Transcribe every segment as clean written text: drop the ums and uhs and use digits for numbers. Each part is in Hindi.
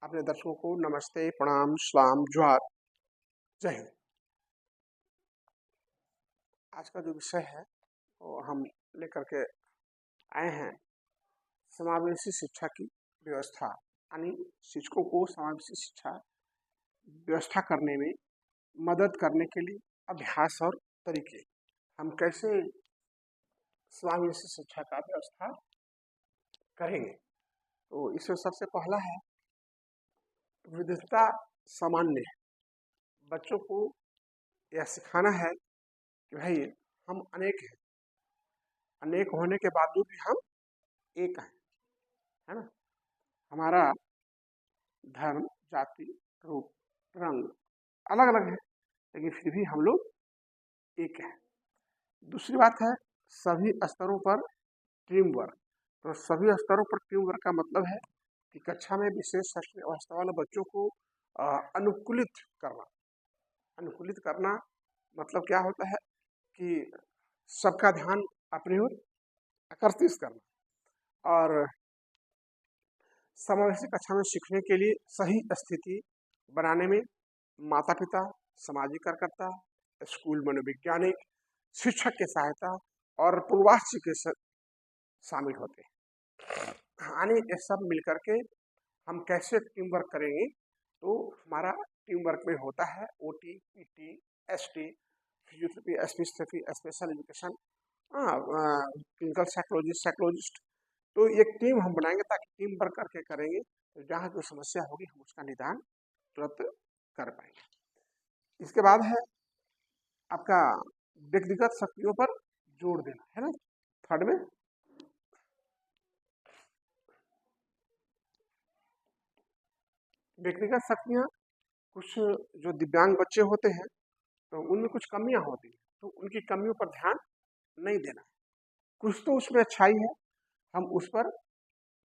अपने दर्शकों को नमस्ते, प्रणाम, सलाम, जोहार, जय हिंद। आज का जो विषय है वो हम लेकर के आए हैं समावेशी शिक्षा की व्यवस्था, यानी शिक्षकों को समावेशी शिक्षा व्यवस्था करने में मदद करने के लिए अभ्यास और तरीके। हम कैसे समावेशी शिक्षा का व्यवस्था करेंगे? तो इसमें सबसे पहला है विविधता सामान्य है। बच्चों को यह सिखाना है कि भाई हम अनेक हैं, अनेक होने के बावजूद भी हम एक हैं, है ना। हमारा धर्म, जाति, रूप, रंग अलग अलग है, लेकिन फिर भी हम लोग एक हैं। दूसरी बात है सभी स्तरों पर टीम वर्क। तो सभी स्तरों पर टीम वर्क का मतलब है कि कक्षा में विशेष शैक्षणिक अवस्था वाले बच्चों को अनुकूलित करना। अनुकूलित करना मतलब क्या होता है कि सबका ध्यान अपनी ओर आकर्षित करना। और समावेशी कक्षा में सीखने के लिए सही स्थिति बनाने में माता पिता, सामाजिक कार्यकर्ता, स्कूल मनोवैज्ञानिक, शिक्षक की सहायता और पूर्वास चिकित्सक शामिल होते हैं। यानी ये सब मिलकर के हम कैसे टीम वर्क करेंगे? तो हमारा टीम वर्क में होता है OT, PT, ST, physiotherapy, speech therapy, special education, clinical psychologist. तो एक टीम हम बनाएंगे ताकि टीम वर्क करके करेंगे तो जहाँ जो समस्या होगी हम उसका निदान तुरंत कर पाएंगे। इसके बाद है आपका व्यक्तिगत शक्तियों पर जोर देना, है ना। थर्ड में व्यक्तिगत शक्तियाँ, कुछ जो दिव्यांग बच्चे होते हैं तो उनमें कुछ कमियां होती हैं, तो उनकी कमियों पर ध्यान नहीं देना है। कुछ तो उसमें अच्छाई है, हम उस पर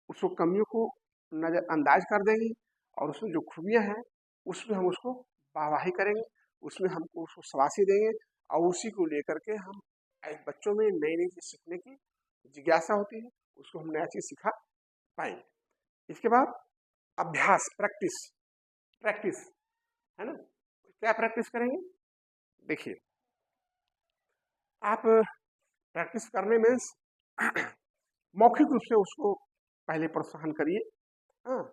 उसको कमियों को नज़रअंदाज कर देंगे और उसमें जो खूबियां हैं उसमें हम उसको वाहवाही करेंगे, उसमें हमको उसको शाबाशी देंगे और उसी को लेकर के हम बच्चों में नई नई चीज़ सीखने की जिज्ञासा होती है, उसको हम नया चीज़ सिखा पाएंगे। इसके बाद अभ्यास, प्रैक्टिस। प्रैक्टिस है ना, क्या प्रैक्टिस करेंगे? देखिए, आप प्रैक्टिस करने में मौखिक रूप से उसको पहले प्रोत्साहन करिए। हाँ,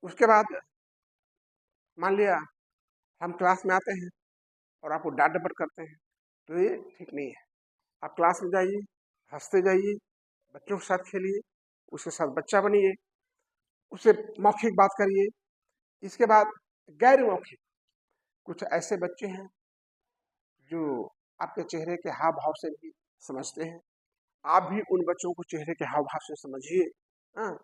उसके बाद मान लिया हम क्लास में आते हैं और आपको डांट डपट करते हैं, तो ये ठीक नहीं है। आप क्लास में जाइए, हंसते जाइए, बच्चों के साथ खेलिए, उसके साथ बच्चा बनिए, उससे मौखिक बात करिए। इसके बाद गैर मौखिक, कुछ ऐसे बच्चे हैं जो आपके चेहरे के हाव भाव से भी समझते हैं, आप भी उन बच्चों को चेहरे के हाव भाव से समझिए। हाँ,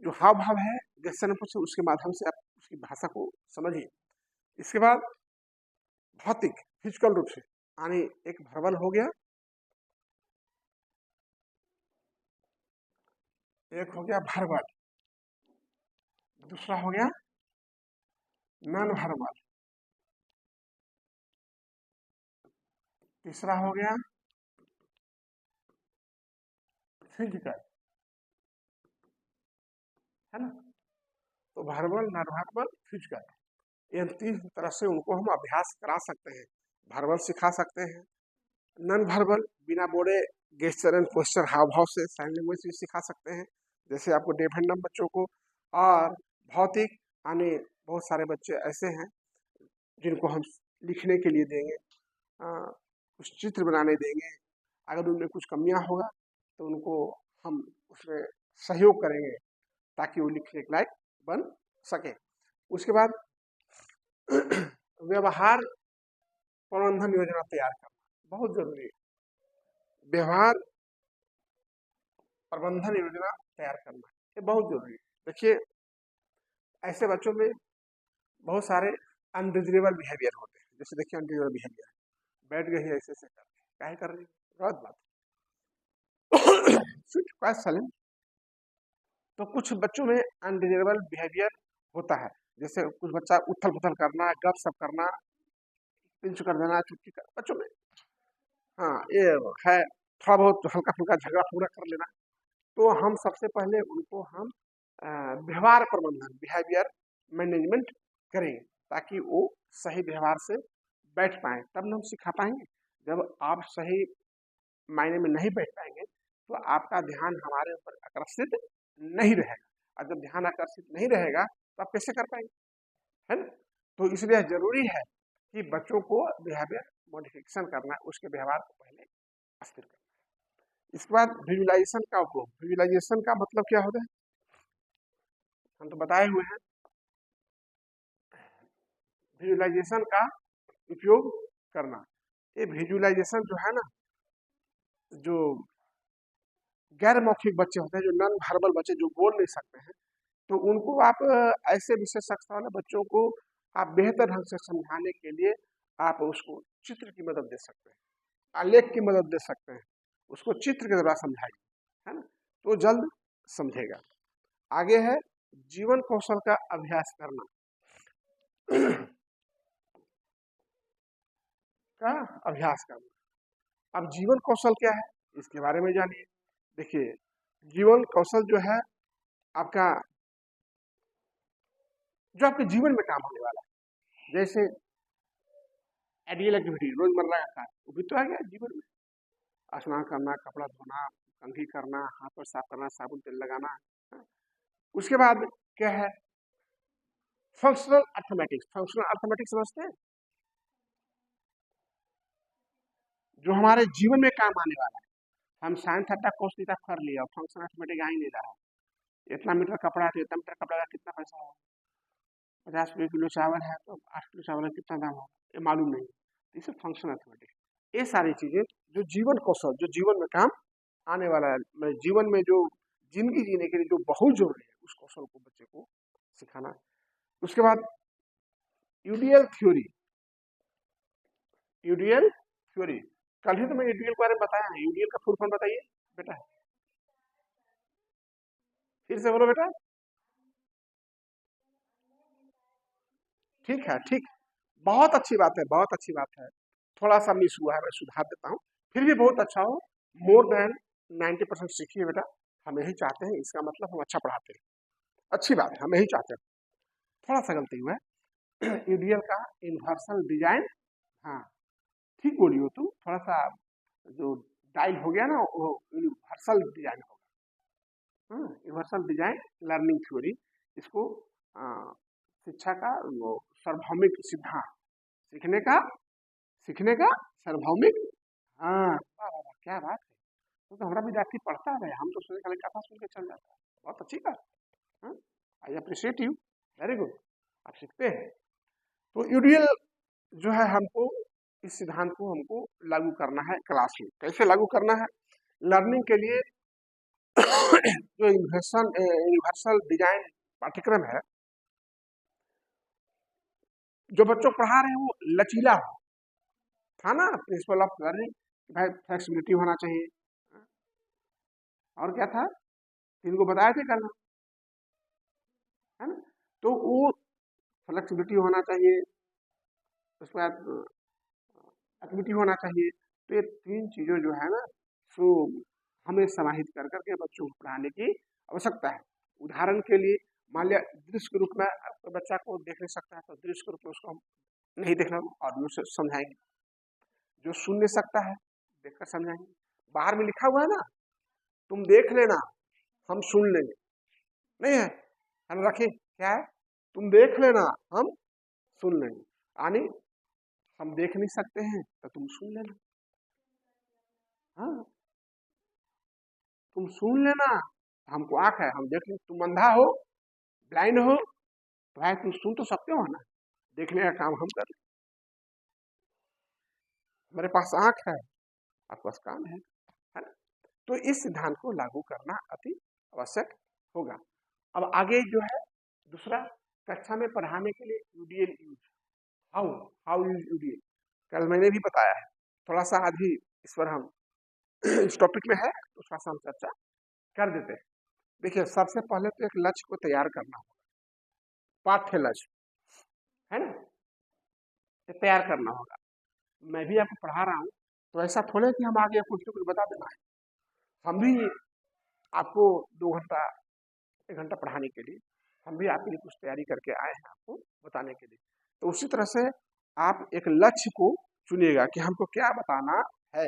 जो हाव भाव है जैसे उसके माध्यम से आप उसकी भाषा को समझिए। इसके बाद भौतिक, फिजिकल रूप से, यानी एक भर्बल हो गया, एक हो गया भर्बल, दूसरा हो गया नॉन भर्बल, तीसरा हो गया फिजिकल, है ना। तो भर्बल, नॉन भर्बल, फिजिकल, इन तीन तरह से उनको हम अभ्यास करा सकते हैं। भर्बल सिखा सकते हैं, नॉन भर्बल बिना बोले गेस्चर एंड पोस्चर, हाव भाव से साइन लैंग्वेज भी सिखा सकते हैं, जैसे आपको डेफ एंड डम्ब बच्चों को। और भौतिक, यानी बहुत सारे बच्चे ऐसे हैं जिनको हम लिखने के लिए देंगे, कुछ चित्र बनाने देंगे, अगर उनमें कुछ कमियां होगा तो उनको हम उसमें सहयोग करेंगे ताकि वो लिखने के लायक बन सके। उसके बाद व्यवहार प्रबंधन योजना तैयार करना बहुत जरूरी है। व्यवहार प्रबंधन योजना तैयार करना ये बहुत जरूरी है। देखिए, ऐसे बच्चों में बहुत सारे अनडिजरेबल बिहेवियर होते हैं। जैसे देखिए, अनडिजरेबल बिहेवियर, बैठ गई है ऐसे ऐसे कर, क्या कर रही है, गलत बात। तो कुछ बच्चों में अनडिजरेबल बिहेवियर होता है, जैसे कुछ बच्चा उथल पुथल करना, गप सप करना, पिंच कर देना, चुटकी कर बच्चों में। हाँ, ये है, थोड़ा बहुत हल्का फुल्का झगड़ा फुगड़ा कर लेना। तो हम सबसे पहले उनको हम व्यवहार प्रबंधन, बिहेवियर मैनेजमेंट करें, ताकि वो सही व्यवहार से बैठ पाए, तब ना हम सिखा पाएंगे। जब आप सही मायने में नहीं बैठ पाएंगे तो आपका ध्यान हमारे ऊपर आकर्षित नहीं रहेगा, और जब ध्यान आकर्षित नहीं रहेगा तो आप कैसे कर पाएंगे, है ना। तो इसलिए जरूरी है कि बच्चों को बिहेवियर मॉडिफिकेशन करना, उसके व्यवहार को पहले स्थिर करना। इसके बाद विजुअलाइजेशन का उपयोग। विजुअलाइजेशन का मतलब क्या होता है, हम तो बताए हुए हैं। विजुअलाइजेशन का उपयोग करना, ये विजुअलाइजेशन जो है ना, जो गैर मौखिक बच्चे होते हैं, जो नॉन वर्बल बच्चे जो बोल नहीं सकते हैं, तो उनको आप ऐसे विशेषज्ञता वाले बच्चों को आप बेहतर ढंग से समझाने के लिए आप उसको चित्र की मदद दे सकते हैं, आलेख की मदद दे सकते हैं, उसको चित्र के द्वारा समझाइए, है ना, तो जल्द समझेगा। आगे है जीवन कौशल का अभ्यास करना का अभ्यास करना। अब जीवन कौशल क्या है, इसके बारे में जानिए। देखिए, जीवन कौशल जो है आपका, जो आपके जीवन में काम होने वाला है, जैसे आइडियल एक्टिविटी रोजमर्रा का कार्य, वो भी तो आ गया जीवन में। स्नान करना, कपड़ा धोना, कंघी करना, हाथ पर साफ करना, साबुन तेल लगाना। उसके बाद क्या है, फंक्शनल अर्थमेटिक्स। फंक्शनल अर्थमेटिक्स समझते हैं, जो हमारे जीवन में काम आने वाला है। हम साइन थीटा कोस थीटा कर लिया, फंक्शनल अर्थमेटिक आ ही नहीं रहा है। इतना मीटर कपड़ा है तो इतना मीटर कपड़ा का कितना पैसा होगा, 50 किलो चावल है तो 8 किलो चावल का कितना दाम होगा, ये मालूम नहीं। इसे फंक्शनल अर्थमेटिक्स, ये सारी चीजें जो जीवन कौशल, जो जीवन में काम आने वाला है, जीवन में जो जिंदगी जीने के लिए जो बहुत जरूरी है, उस कौशल को बच्चे को सिखाना। उसके बाद यूडीएल थ्योरी। यूडीएल थ्योरी, कल ही तो मैं यूडीएल के बारे में बताया है। यूडीएल का फुल फॉर्म बताइए बेटा, फिर से बोलो बेटा। ठीक है, ठीक, बहुत अच्छी बात है, बहुत अच्छी बात है। थोड़ा सा मिस हुआ है, मैं सुधार देता हूँ, फिर भी बहुत अच्छा हो। मोर देन 90% सीखिए बेटा, हम यही चाहते हैं, इसका मतलब हम अच्छा पढ़ाते हैं, अच्छी बात है, हम यही चाहते हैं। थोड़ा सा गलती हुआ है यूडीएल का यूनिवर्सल डिजाइन, हाँ ठीक बोली हो तुम, थोड़ा सा जो डायल हो गया ना, वो यूनिवर्सल डिजाइन होगा। यूनिवर्सल डिजाइन लर्निंग थ्योरी, इसको शिक्षा का वो सार्वभौमिक सिद्धांत, सीखने का सार्वभौमिक। हाँ, वाह वाह वाह, क्या बात है। तो हमारा विद्यार्थी पढ़ता है, हम तो सुनने खाली कथा सुन के चल जाता है। बहुत अच्छी बात, I appreciate you, very good, आप सीखते हैं। तो यूडीएल जो है, हमको इस सिद्धांत को हमको लागू करना है क्लास में। कैसे लागू करना है, लर्निंग के लिए जो यूनिवर्सल डिजाइन पाठ्यक्रम है, जो बच्चों को पढ़ा रहे हैं वो लचीला हो, था ना प्रिंसिपल ऑफ लर्निंग, भाई फ्लेक्सिबिलिटी होना चाहिए, और क्या था, इनको बताए थे कल, है ना। तो वो फ्लेक्सिबिलिटी होना चाहिए, उसके बाद एक्टिविटी होना चाहिए। तो ये तीन चीज़ें जो है ना, सो हमें समाहित कर करके बच्चों को पढ़ाने की आवश्यकता है। उदाहरण के लिए, मान लिया दृश्य के रूप में तो बच्चा को देख नहीं सकता है, तो दृश्य के रूप में उसको हम नहीं देखना, ऑडियो से समझाएंगे। जो सुन नहीं सकता है, देखकर समझाएंगे। बाहर में लिखा हुआ है ना, तुम देख लेना, हम सुन लेंगे, नहीं है, हम रखें क्या है, तुम देख लेना, हम सुन लेंगे। यानी हम देख नहीं सकते हैं तो तुम सुन लेना, हाँ तुम सुन लेना, हमको आंख है, हम देख लें। तुम अंधा हो, ब्लाइंड हो, तो भाई तुम सुन तो सकते हो ना, देखने का काम हम कर, हमारे पास आंख है, आपके पास काम है ना। तो इस सिद्धांत को लागू करना अति आवश्यक होगा। अब आगे जो है दूसरा, कक्षा में पढ़ाने के लिए UDL use, how how use UDL, कल मैंने भी बताया है। थोड़ा सा आज ही इस पर हम इस टॉपिक में है, तो थोड़ा सा हम चर्चा कर देते हैं। देखिए, सबसे पहले तो एक लक्ष्य को तैयार करना होगा, पाठ्य लक्ष्य, है ना, ये तैयार करना होगा। मैं भी आपको पढ़ा रहा हूँ, तो ऐसा थोड़े कि हम आगे कुछ न कुछ बता देना है। हम भी आपको 2 घंटा 1 घंटा पढ़ाने के लिए, हम भी आपके लिए कुछ तैयारी करके आए हैं आपको बताने के लिए। तो उसी तरह से आप एक लक्ष्य को चुनिएगा कि हमको क्या बताना है,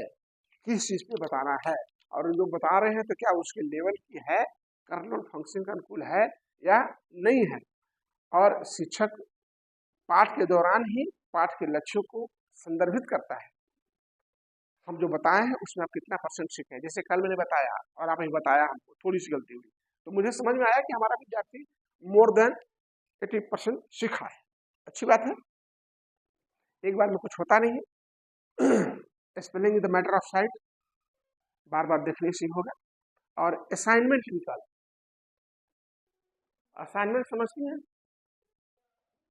किस चीज़ पे बताना है, और जो बता रहे हैं तो क्या उसके लेवल की है, कर्नल फंक्शन का अनुकूल है या नहीं है। और शिक्षक पाठ के दौरान ही पाठ के लक्ष्यों को संदर्भित करता है। हम जो बताए हैं उसमें आप कितना % सीखे हैं। जैसे कल मैंने बताया और आपने बताया, हमको थोड़ी सी गलती हुई, तो मुझे समझ में आया कि हमारा विद्यार्थी मोर देन 80% सीखा है। अच्छी बात है, एक बार में कुछ होता नहीं है। Spelling is the matter of sight, बार बार देखने से होगा। और असाइनमेंट निकाल, असाइनमेंट समझती हैं,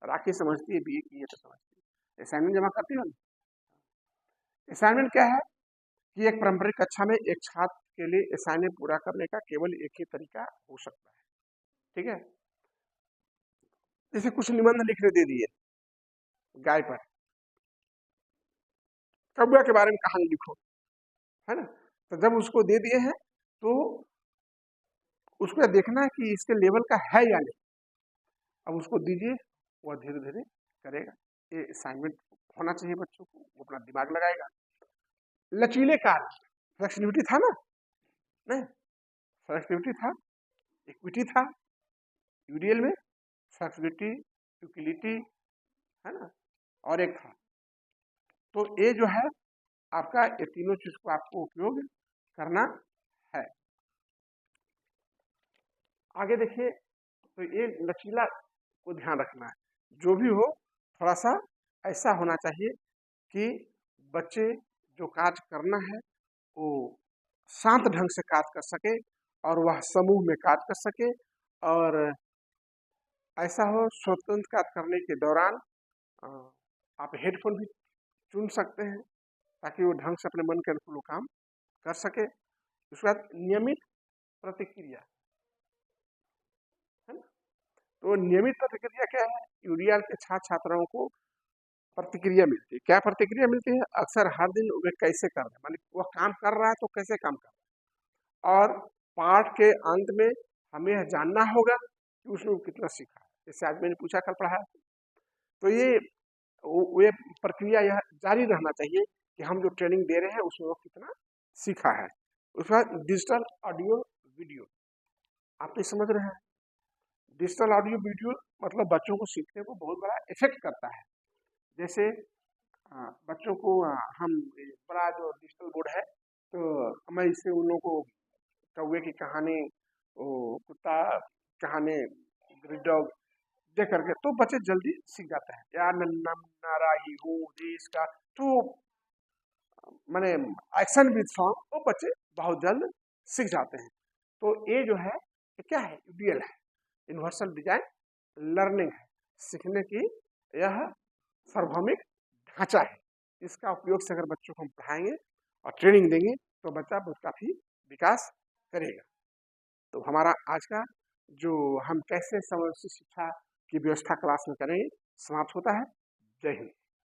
राखी समझती है, बीए की है तो समझती है। असाइनमेंट जमा करती हो ना। असाइनमेंट क्या है कि एक पारंपरिक कक्षा में एक छात्र के लिए असाइनमेंट पूरा करने का केवल एक ही तरीका हो सकता है। ठीक है, जैसे कुछ निबंध लिखने दे दिए, गाय पर, कौवा के बारे में कहानी लिखो, है ना। तो जब उसको दे दिए हैं तो उसको देखना है कि इसके लेवल का है या नहीं। अब उसको दीजिए, वह धीरे धीरे करेगा। ये असाइनमेंट होना चाहिए बच्चों को, वो अपना दिमाग लगाएगा। लचीले कार्य, फ्लेक्सिबिलिटी था ना, नहीं फ्लेक्सिबिलिटी था, इक्विटी था, यूडीएल में फ्लेक्सिबिलिटी, यूटिलिटी, है ना, और एक था। तो ये जो है आपका, ये तीनों चीज को आपको उपयोग करना है। आगे देखिए, तो ये लचीला को ध्यान रखना है। जो भी हो थोड़ा सा ऐसा होना चाहिए कि बच्चे जो कार्य करना है वो शांत ढंग से कार्य कर सके और वह समूह में कार्य कर सके। और ऐसा हो स्वतंत्र कार्य करने के दौरान आप हेडफोन भी चुन सकते हैं ताकि वो ढंग से अपने मन के अनुकूल काम कर सके। उसके बाद नियमित प्रतिक्रिया, है ना। तो नियमित प्रतिक्रिया क्या है, यूडीएल के छात्र छात्राओं को प्रतिक्रिया मिलती है। क्या प्रतिक्रिया मिलती है, अक्सर हर दिन वे कैसे कर रहे हैं, मानी वह काम कर रहा है तो कैसे काम कर रहा है। और पाठ के अंत में हमें यह जानना होगा कि उसने कितना सीखा है। जैसे आज मैंने पूछा कल पढ़ाया, तो ये प्रक्रिया यह जारी रहना चाहिए कि हम जो ट्रेनिंग दे रहे हैं उसमें वो कितना सीखा है। उसके बाद डिजिटल ऑडियो वीडियो, आप तो समझ रहे हैं, डिजिटल ऑडियो वीडियो मतलब बच्चों को सीखने को बहुत बड़ा इफेक्ट करता है। जैसे बच्चों को हम बड़ा जो डिजिटल बोर्ड है, तो मैं इससे उन लोगों को कौवे की कहानी, वो कुत्ता कहानी, ग्रीन डॉग देख करके, तो बच्चे जल्दी सीख जाते हैं। यार नन्ना मुन्ना राही हूँ देश का, तो मैंने एक्शन विद सॉन्ग, तो बच्चे बहुत जल्द सीख जाते हैं। तो ये जो है ये क्या है, यूडीएल है, यूनिवर्सल डिजाइन लर्निंग है, सीखने की यह सार्वभौमिक ढांचा है। इसका उपयोग से अगर बच्चों को हम पढ़ाएंगे और ट्रेनिंग देंगे तो बच्चा बहुत काफी विकास करेगा। तो हमारा आज का जो हम कैसे समष्टि शिक्षा की व्यवस्था क्लास में करेंगे समाप्त होता है। जय हिंद।